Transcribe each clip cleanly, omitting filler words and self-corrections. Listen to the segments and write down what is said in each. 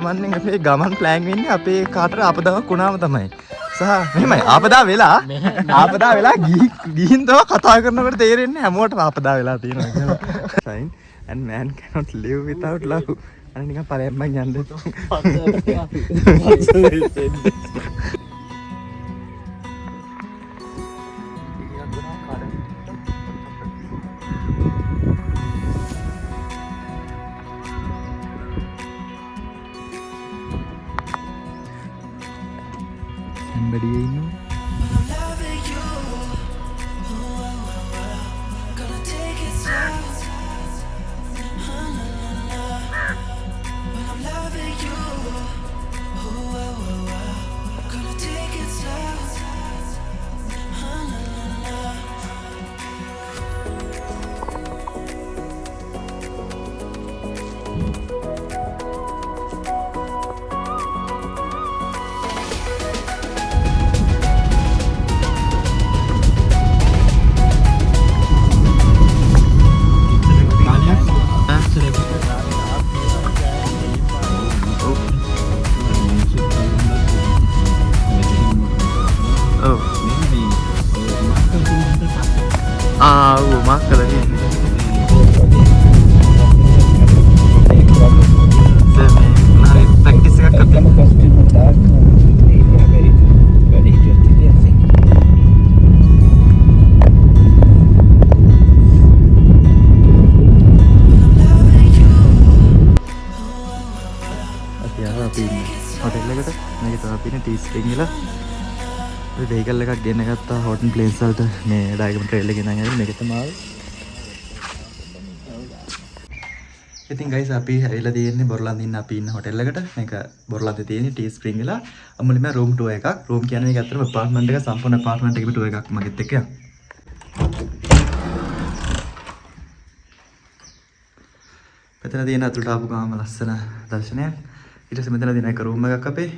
මන්නේ අපේ ගමන් ප්ලෑන් වෙන්නේ අපේ කාටට ආපදාවක් වුණාම තමයි. සහ මෙහෙමයි ආපදා වෙලා ගිහින් තමයි කතා කරනකොට තේරෙන්නේ හැමෝටම ආපදා වෙලා තියෙනවා කියලා. Fine and man cannot live without love. අනේ නිකන් පළයන් මං යන්නේ. Somebody you know? Makan lagi. Practice का करते हैं. होटल लेकर मैं तो आप इन्हें टीस लेंगे ला vehicle එකක් ගෙන ගත්තා හොටන් ප්ලේස් වලට මේ ඩයග්‍රෑම් ට්‍රේල් එකේ ඉඳන් ඇවිත් මේක තමයි. ඉතින් guys අපි ඇවිල්ලා තියෙන්නේ බොරලන්දේ ඉන්න අපි ඉන්න හොටෙල් එකට. මේක බොරලන්දේ තියෙන ටී ස්ප්‍රින්ග් වල අමුලින්ම රූම් ටුවර් එකක්. රූම් කියන්නේ මේක ඇත්තටම ඇපාර්ට්මන්ට් එක සම්පූර්ණ ඇපාර්ට්මන්ට් එකේ ටුවර් එකක් මගෙත් එක්ක යන්න. මෙතන තියෙන අතුලට ආපු ගාම ලස්සන දර්ශනයක්. ඊට පස්සේ මෙතන තියෙන එක රූම් එකක් අපේ.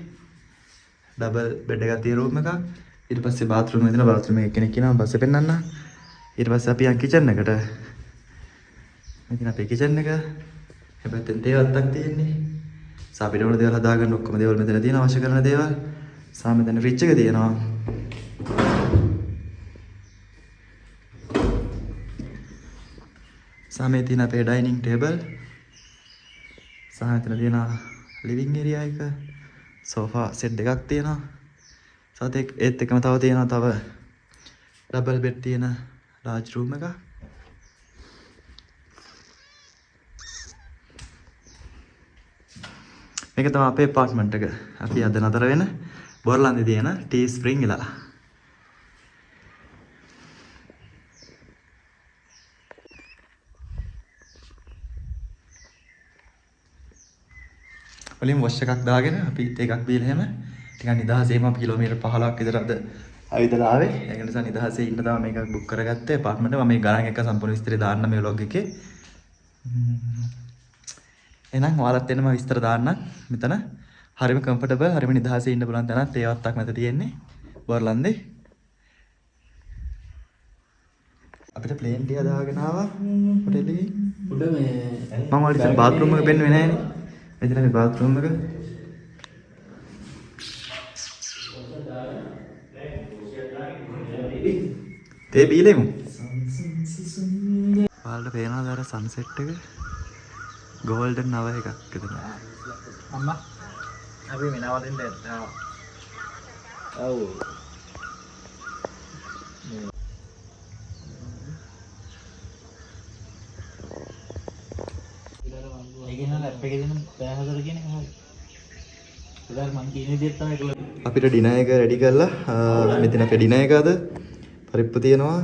ඩබල් බෙඩ් එකක් තියෙන රූම් එකක්. ඊට පස්සේ බාත්රූම් එක තියෙනවා. බාත්රූම් එක කෙනෙක් ඉන්නවා. පස්සේ පෙන්නන්න. ඊට පස්සේ අපි යන් කිචන් එකට. මෙතන අපේ කිචන් එක. හැබැයි තේවත්තක් තියෙන්නේ. අපිට ඕන දේවල් හදාගන්න ඔක්කොම දේවල් මෙතන තියෙනවා. අවශ්‍ය කරන දේවල්. මෙතන ෆ්‍රිජ් එක තියෙනවා. මේ තියෙන අපේ ඩයිනින් ටේබල්. මෙතන තියෙනවා ලිවිං ඒරියා එක. සෝෆා සෙට් දෙකක් තියෙනවා. ඒත් එකම තව තියෙනවා තව ඩබල් බෙඩ් තියෙන ලාර්ජ් රූම් එකක්. මේක තමයි අපේ ඇපාර්ට්මන්ට් එක. අපි අද නතර වෙන බොරලන්දේ තියෙන ටී ස්ප්‍රින්ග් ඉලා. වලින් වොෂ් එකක් දාගෙන අපි එකක් බීලා එහෙම ටිකක් නිදහසේම අපි කිලෝමීටර් 15ක් විතර අද ඇවිදලා ආවේ. ඒක නිසා නිදහසේ ඉන්න තමයි මේක බුක් කරගත්තේ ඇපාර්ට්මන්ට් එක. මම මේ ගණන් එක සම්පූර්ණ විස්තරය දාන්න මේ vlog එකේ. එහෙනම් ඔයාලත් එන්න මම විස්තර දාන්නම්. මෙතන හරිම කම්ෆර්ටබල් හරිම නිදහසේ ඉන්න පුළුවන් තැනක් තේවත්තක් මත තියෙන්නේ බොරලන්දේ. අපිට ප්ලේන් ටික දාගෙන ආවා හොටෙල් එකේ. උඩ මේ මම ඔයාලට බාත්රූම් එක පෙන්වන්නේ නැහැ නේ. මෙතන මේ බාත්රූම් එක. තේ බීලෙමු. ඔයාලට පේනවද අර සන්සෙට් එක? ගෝල්ඩන් නව එකක් එතන. අම්මා අපි මෙනවදින් දැක්කා. ඔව්. අපිට ඩිනර් එක රෙඩි කරලා මෙතන අපේ ඩිනර් එක අද පරිප්පු තියෙනවා,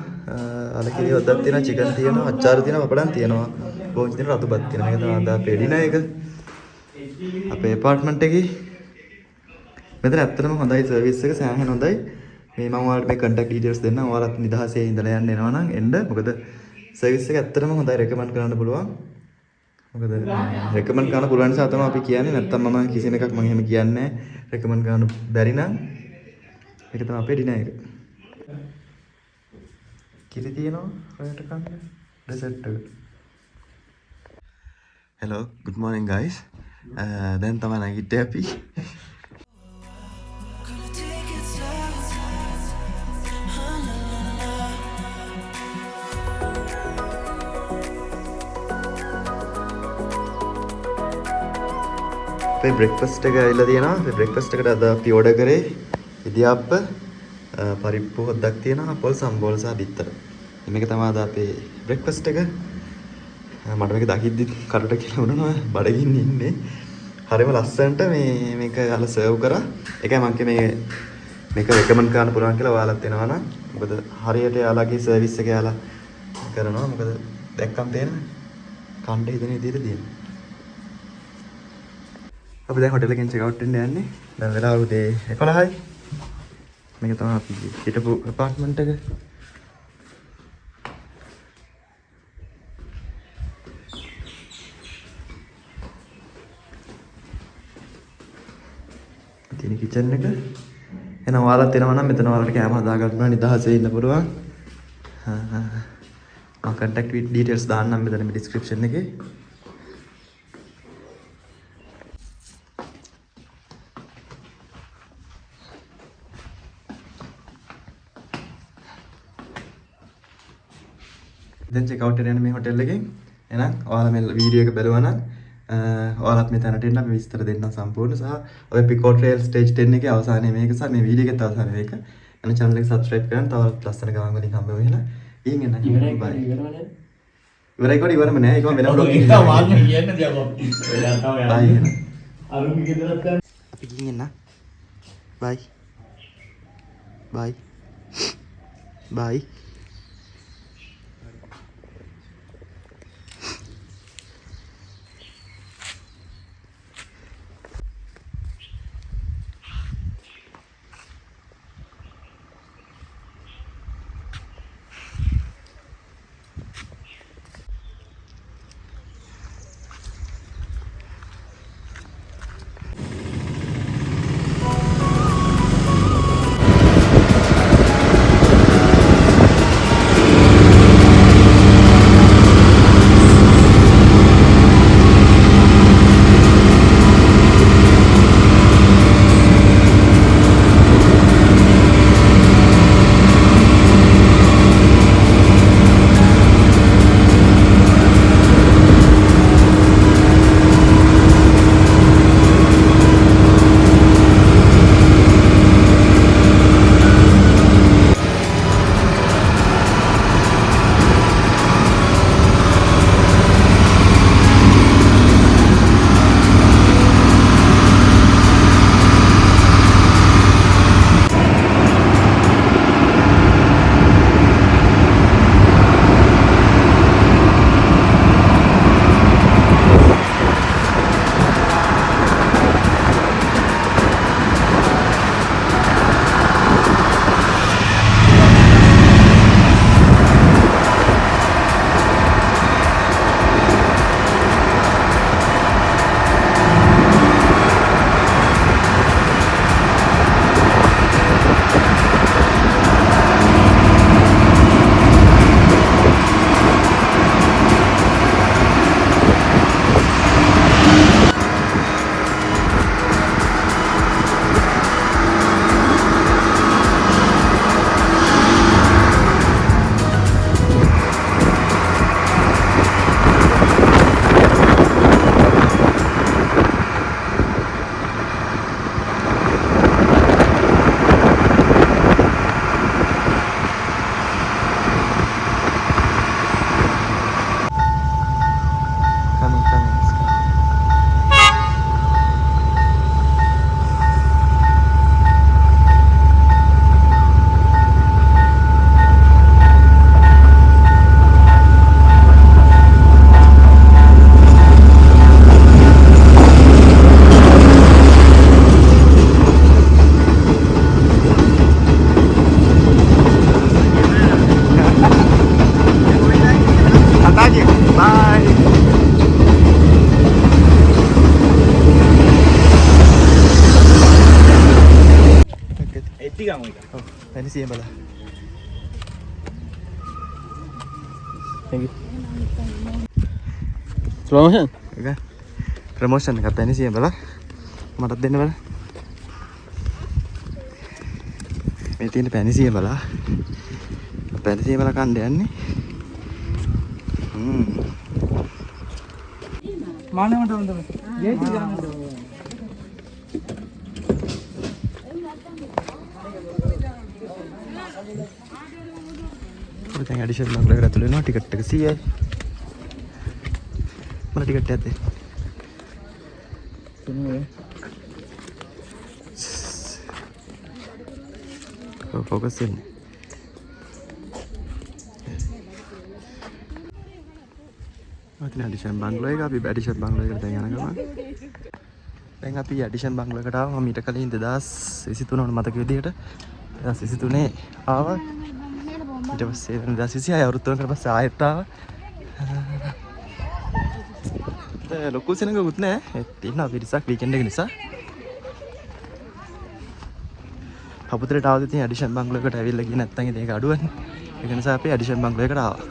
අලකිරි හොද්දක් තියෙනවා, චිකන් තියෙනවා, අච්චාර තියෙනවා, පපඩම් තියෙනවා, බෝන්චි තියෙනවා, රතුපත් තියෙනවා. මේක තමයි අද අපේ ඩිනර් එක. අපේ ඇපාර්ට්මන්ට් එකේ මෙතන ඇත්තටම හොඳයි සර්විස් එක සෑහෙන හොඳයි. මේ මම ඔයාලට මේ contact details දෙන්නම්. ඔයාලත් නිදහසේ ඉඳලා යන්න එනවා නම් එන්න. මොකද සර්විස් එක ඇත්තටම හොඳයි, රෙකමන්ඩ් කරන්න පුළුවන්. මොකද රෙකමන්ඩ් කරන්න පුළුවන් නිසා තමයි අපි කියන්නේ. නැත්තම් මම කිසිම එකක් මම එහෙම කියන්නේ නැහැ. රෙකමන්ඩ් කරන්න බැරි නම් ඒක තමයි අපේ ඩිනර් එක. කිරි තියෙනවා ඔයාලට කන්න ඩෙසර්ට් එක. Hello, good morning guys. දැන් තමයි නැගිට්ටේ අපි. අපේ බ්‍රෙක්ෆාස්ට් එක ඇවිල්ලා තියෙනවා. අපේ බ්‍රෙක්ෆාස්ට් එකට අද අපි ඕඩර් කරේ ඉදියාප්ප, පරිප්පු හොද්දක් තියෙනවා, පොල් සම්බෝල් සහ බිත්තර. මේක තමයි අද අපේ බ්‍රෙක්ෆාස්ට් එක. මට මේක දකිද්දි කටට කියලා වුණා බඩගින්න ඉන්නේ. හරිම ලස්සනට මේක අල සර්ව් කරා. ඒකයි මම කිව්වේ මේක රෙකමන්ඩ් කරන්න පුළුවන් කියලා ඔයාලත් එනවා නම්. මොකද හරියට යාළුවගේ සර්විස් එක යාළුවා කරනවා. මොකද දැක්කම තේරෙන්නේ කණ්ඩ හිතන විදිහට තියෙනවා. අපි දැන් හොටෙල් එකෙන් චෙක් අවුට් වෙන්න යන්නේ. දැන් වෙලාව උදේ 11යි. මේක තමයි අපි හිටපු අපාර්ට්මන්ට් එක. තියෙන කිචන් එක. එහෙනම් ඔයාලත් එනවා නම් මෙතන ඔයාලට කෑම හදා ගන්න නිදහසේ ඉන්න පුළුවන්. මම contact details දාන්නම් මෙතන description එකේ. දැන් චෙක් අවුට් වෙන්න මේ හොටෙල් එකෙන්. එහෙනම් ඔයාලා මේ වීඩියෝ එක බලුවා නම් ඔයාලත් මෙතනට එන්න අපි විස්තර දෙන්නම් සම්පූර්ණ සහ ඔය පිකෝට් රේල් ස්ටේජ් 10 එකේ අවසානයේ මේක සහ මේ වීඩියෝ එකේ අවසානයේ මේක. එන channel එක subscribe කරන්න තවත් ලස්සන ගමන් වලින් හම්බ වෙලා. ඊන් එන්න. ඉවරයි කොට ඉවරම නෑ. ඒක මම වෙන vlog එකක් දාන්න කියන්නේ දැන් අපි. අරුන් ගෙදරත් ගන්න. අපි ගිහින් එන්න. bye. bye. bye. Ini sih yang bala. Thank you. Slow motion. Okay. Promotion එකක් පැණි සියඹලා මටත් දෙන්න බෑ. මේ තියෙන පැණි සියඹලා කන්න යන්නේ. මානවට වන්දන. ගේට් එක ගන්න. දැන් ඇඩිෂන් බංගලකට ඇතුළු වෙනවා. ටිකට් එක 100යි. මම ටිකට් එකක් දෙන්න. ෆෝකස් වෙන්න. මතින් ඇඩිෂන් බංගලෝ එක අපි ඇඩිෂන් බංගලෝ එකට දැන් යන ගමන්. දැන් අපි ඇඩිෂන් බංගලෝ එකට ආවා. මම ඊට කලින් 2023 වන මතක විදිහට 2023 ආවා. ඊට පස්සේ 2026 අවුරුදු 3කට පස්සේ ආයෙත් ආවා. ලොකු සෙනඟකුත් නැහැ. තියෙනවා පිරිසක් වීකෙන්ඩ් එක නිසා. අපුතරට ආවද තියෙන ඇඩිෂන් බංගලෝ එකට ඇවිල්ලා ගියේ නැත්නම් ඉතින් ඒක අඩුවනේ. ඒක නිසා අපි ඇඩිෂන් බංගලෝ එකට ආවා.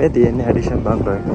මේ තියෙන්නේ ඇඩිෂන් බංගලෝ එක.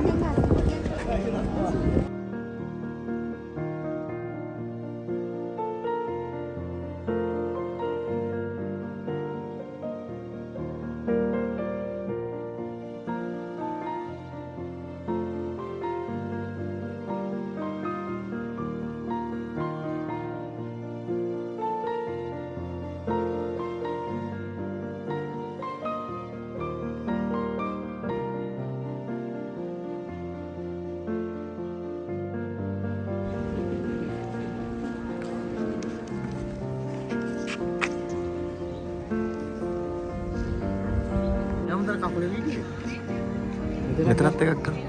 මෙතනත් එකක් කරමු.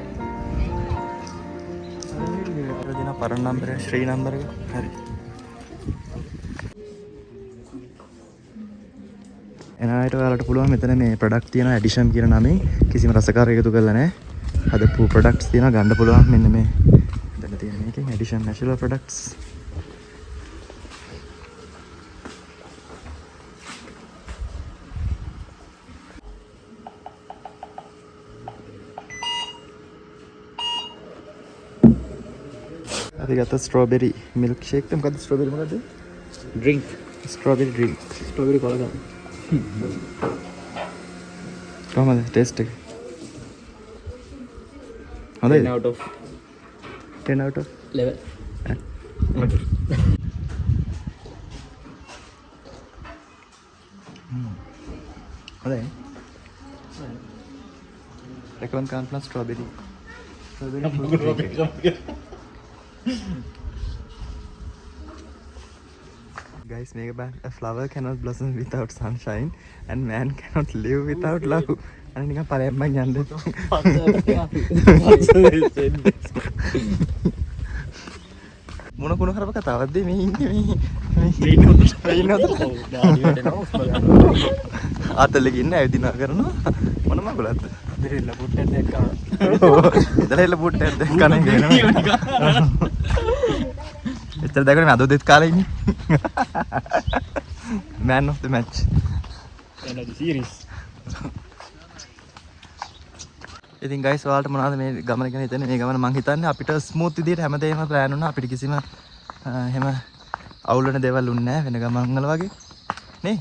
අර දින පරණ නම්බර් එක ශ්‍රී නම්බර් එක. හරි. එනයිට ඔයාලට පුළුවන් මෙතන මේ ප්‍රොඩක්ට් තියෙනවා ඇඩිෂන් කියන නමින් කිසිම රසකාරයක් එකතු කරලා නැහැ. හදපු ප්‍රොඩක්ට්ස් තියෙනවා ගන්න පුළුවන් මෙන්න මේ. දැන් තියෙන මේකෙන් ඇඩිෂන් නැචරල් ප්‍රොඩක්ට්ස්. අපි ගත්ත ස්ට්‍රෝබෙරි මිල්ක් ෂේක් එක. මොකද්ද ස්ට්‍රෝබෙරි මොකද්ද? ඩ්‍රින්ක්. Strawberry drink. ස්ට්‍රෝබෙරි කොල ගන්න. කොහමද ටේස්ට් එක? හොඳයි. 10 out of 10 out of level. හොඳයි. recommend කරන්න strawberry. Guys, make a band. A flower cannot blossom without sunshine, and man cannot live without love. අනේ නිකන් පරයක් මං යන්නේ. මොන කොන කරප කතාවක්ද මේ ඉන්නේ මේ ආතලෙක ඉන්න ඇවිදිනා කරනවා මොන මගුලක්ද? දෙරෙල්ල පුට්ටක් දැක්කා. දෙරෙල්ල පුට්ටක් දැක්කා නේ කියනවා. එතන දැක්කම අද දෙත් කාලේ ඉන්නේ. Man of the match. එනදි සීරීස්. ඉතින් guys ඔයාලට මොනවද මේ ගමන ගැන හිතන්නේ? මේ ගමන මං හිතන්නේ අපිට ස්මූත් විදිහට හැමදේම ප්ලෑන් වුණා. අපිට කිසිම එහෙම අවුල් වෙන දේවල් උන්නේ නැහැ වෙන ගමන් වල වගේ. නේ?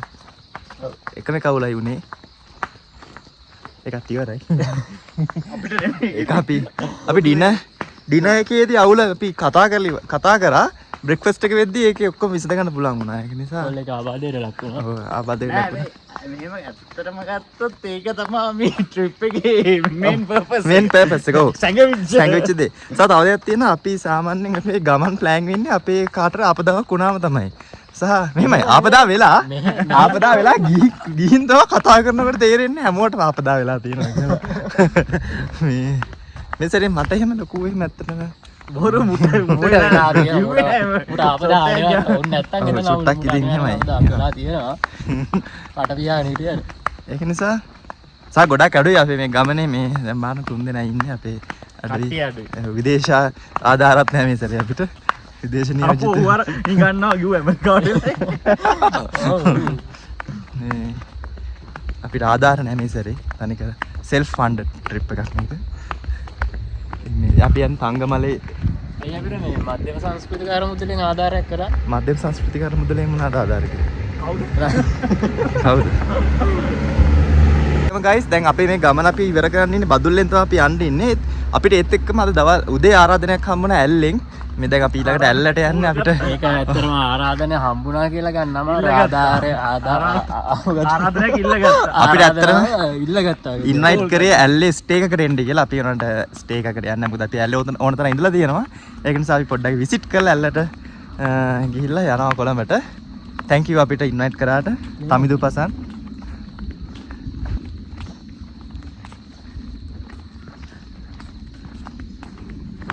ඔව්. එකම එක අවුලයි උනේ. ඒකත් ඉවරයි. අපිට නෙමෙයි. ඒක අපි ඩිනර් එකේදී අවුල අපි කතා කරා. බ්‍රෙක්ෆාස්ට් එක වෙද්දී ඒකේ ඔක්කොම විසඳ ගන්න පුළුවන් වුණා. ඒක නිසා ඔයාලා ඒක ආබාධයට ලක් වුණා. ඔව් ආබාධයට ලක් වුණා. මෙහෙම ඇත්තටම ගත්තොත් ඒක තමයි මේ ට්‍රිප් එකේ මේන් පර්පස් එක. ඔව්. සැඟවිච්ච දේ. තව දෙයක් තියෙනවා අපි සාමාන්‍යයෙන් අපේ ගමන් ප්ලෑන් වෙන්නේ අපේ කාටර ආපදාවක් වුණාම තමයි. සහ මෙහෙමයි ආපදා වෙලා ගිහින් තව කතා කරනකොට තේරෙන්නේ හැමෝටම ආපදා වෙලා තියෙනවා කියලා. මේ සැරේ මට එහෙම ලොකු එහෙම ඇත්තටම බොරු මුට ආපදා ආවා ඕනේ නැත්තම් එතන චුට්ටක් ඉතින් එහෙමයි. ආපදා තියෙනවා. කට පියාගෙන හිටියද? ඒක නිසා සා ගොඩක් අඩුයි අපේ මේ ගමනේ මේ දැන් බාන 3 දෙනා ඉන්නේ අපේ කට්ටිය අඩුයි. විදේශ ආධාරත් නැහැ මේ සැරේ අපිට විදේශ නියෝජිත අපෝ වර නිගන්නවා කිව්ව ඇමරිකාවට. මේ අපිට ආධාර නැහැ මේ සැරේ තනිකර self funded trip එකක් මේක මේ අපි යන් තංගමලේ ඒ අපිට මේ මධ්‍යම සංස්කෘතික අරමුදලෙන් ආධාරයක් කරා. මධ්‍යම සංස්කෘතික අරමුදලෙන් මොනවාද ආධාර කරේ කවුද ගයිස් දැන් අපේ මේ ගමන අපි ඉවර කරන්න ඉන්නේ බදුල්ලෙන් තමයි අපි යන්න ඉන්නේ අපිට ඒත් එක්කම අද දවල් උදේ ආරාධනයක් හම්බුණා ඇල්ලෙන් මේ දැන් අපි ඊළඟට ඇල්ලට යන්නේ අපිට ඒක ඇත්තටම ආරාධනය හම්බුණා කියලා ගන්නම ආරාධනයක් ඉල්ලගත්තා. අපිට ඇත්තටම ඉල්ලගත්තා. ඉන්වයිට් කරේ ඇල්ලේ ස්ටේ එකකට එන්න කියලා අපි උනට ස්ටේ එකකට යන්න මොකද අපි ඇල්ලේ ඕන තරම් ඉඳලා තියෙනවා ඒක නිසා අපි පොඩ්ඩක් විසිට් කරලා ඇල්ලට ගිහිල්ලා යනවා කොළඹට thank you අපිට ඉන්වයිට් කරාට තමිදු පසන්